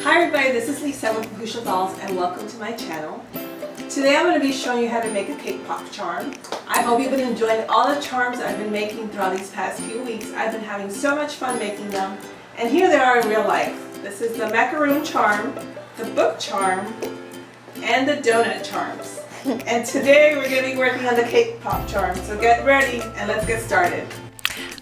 Hi everybody, this is Lisa with Crucial Dolls and welcome to my channel. Today I'm going to be showing you how to make a cake pop charm. I hope you've been enjoying all the charms I've been making throughout these past few weeks. I've been having so much fun making them, and here they are in real life. This is the macaroon charm, the book charm, and the donut charms. And today we're going to be working on the cake pop charm, so get ready and let's get started.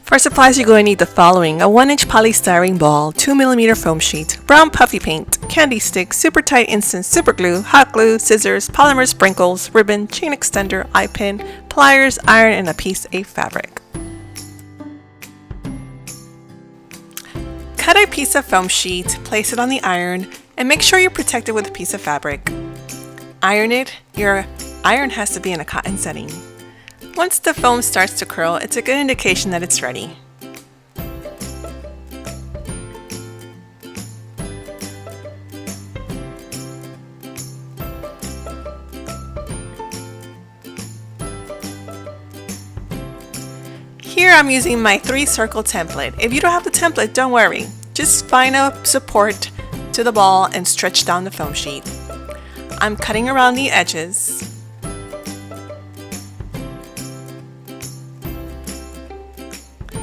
For supplies, you're going to need the following: a 1-inch polystyrene ball, 2mm foam sheet, brown puffy paint, candy stick, super tight instant super glue, hot glue, scissors, polymer sprinkles, ribbon, chain extender, eye pin, pliers, iron, and a piece of fabric. Cut a piece of foam sheet, place it on the iron, and make sure you protect it with a piece of fabric. Iron it. Your iron has to be in a cotton setting. Once the foam starts to curl, it's a good indication that it's ready. Here I'm using my 3-circle template. If you don't have the template, don't worry. Just find a support to the ball and stretch down the foam sheet. I'm cutting around the edges.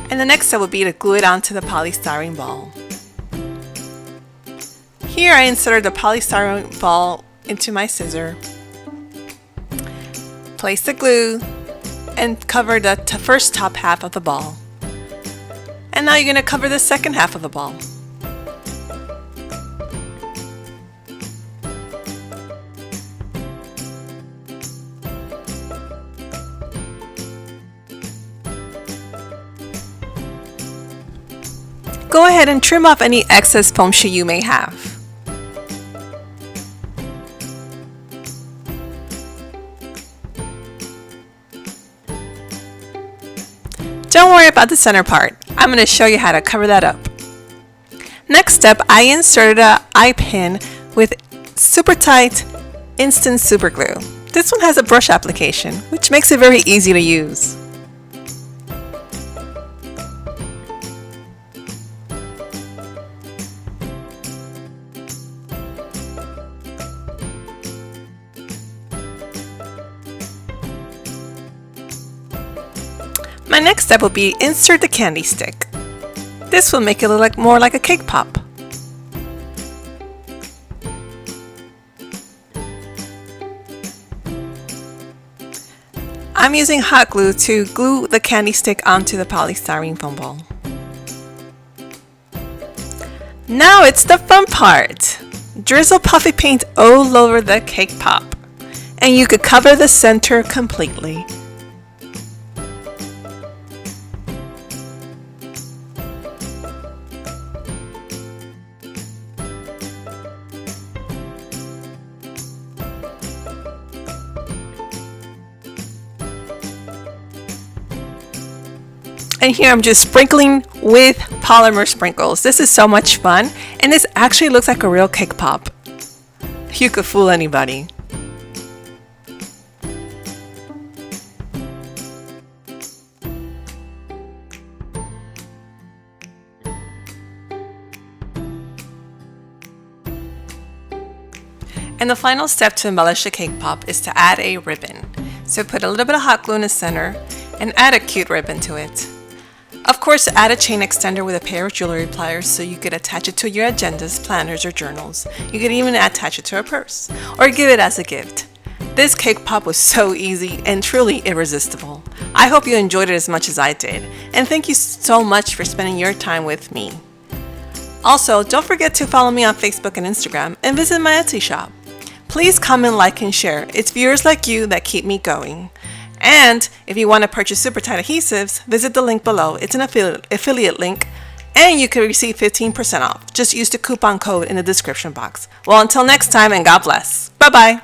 And the next step would be to glue it onto the polystyrene ball. Here I inserted the polystyrene ball into my scissor. Place the glue and cover the first top half of the ball. And now you're going to cover the second half of the ball. Go ahead and trim off any excess foam sheet you may have. Don't worry about the center part. I'm going to show you how to cover that up. Next step, I inserted an eye pin with super tight instant super glue. This one has a brush application, which makes it very easy to use. My next step will be insert the candy stick. This will make it look more like a cake pop. I'm using hot glue to glue the candy stick onto the polystyrene foam ball. Now it's the fun part. Drizzle puffy paint all over the cake pop, and you could cover the center completely. And here I'm just sprinkling with polymer sprinkles. This is so much fun, and this actually looks like a real cake pop. You could fool anybody. And the final step to embellish the cake pop is to add a ribbon. So put a little bit of hot glue in the center and add a cute ribbon to it. Of course, add a chain extender with a pair of jewelry pliers so you could attach it to your agendas, planners, or journals. You could even attach it to a purse or give it as a gift. This cake pop was so easy and truly irresistible. I hope you enjoyed it as much as I did, and thank you so much for spending your time with me. Also, don't forget to follow me on Facebook and Instagram and visit my Etsy shop. Please comment, like, and share. It's viewers like you that keep me going. And if you want to purchase super tight adhesives, visit the link below. It's an affiliate link, and you can receive 15% off. Just use the coupon code in the description box. Well, until next time, and God bless. Bye-bye.